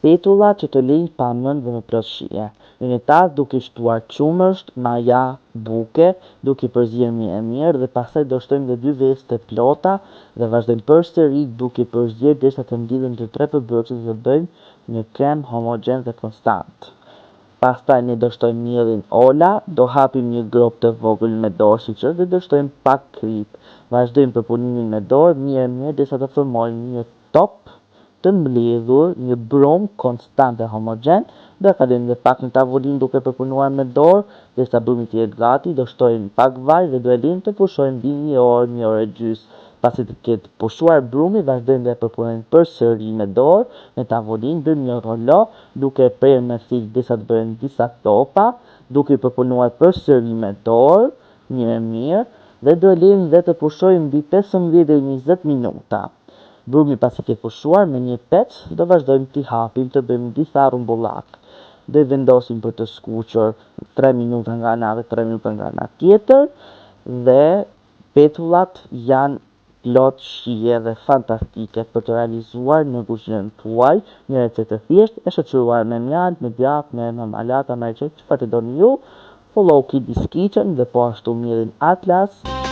Spetullat që të lejnë pamën dhe me plotësie. Në një tas duke shtuar qumësht, maja, buke, duke i përzierë mirë dhe pastaj do shtojmë dhe 2 vezë të plota dhe vazhdojmë përsëri duke i përzierë derisa të mbyllen të 3 përbërësit dhe bëjmë një krem homogen dhe konstant. Pastaj ne do shtojmë mielin ola, do hapim një grop të vogël me dorë siç është dhe do shtojmë pak krip. Vazhdojmë përpunimin me dorë mirë derisa të formojmë një top të mbledhur, një brumë konstant dhe homogen, do kalojmë dhe pak në tavolinë duke përpunuar me dorë, derisa brumi të jetë gati, do shtojmë pak vaj dhe do e lejmë të pushojmë mbi 1 orë e gjysmë. Pasi të ketë pushuar brumi, vazhdojmë dhe përpunojmë përsëri me dorë në tavolinë, bëjmë një rollo duke prerë me thikë derisa të bëhen disa topa, duke i përpunuar përsëri me dorë, mirë, dhe do e lejmë dhe të pushojmë mbi 15 deri 20 minuta. Brumi pasi ke pushuar me një pec, do vazhdojmë t'i hapim të bëjmë disa rumbullak. Do i vendosim për të skuqur 3 minuta nga ana dhe 3 minuta nga ana tjetër dhe spetullat janë plot shije dhe fantastike për të realizuar në kuzhinën tuaj një recetë të thjeshtë e shoqëruar me mjaltë, me djathë, me marmalata, me çfarë të doni ju. Follow Kidis Kitchen dhe po ashtu mielin Atlas.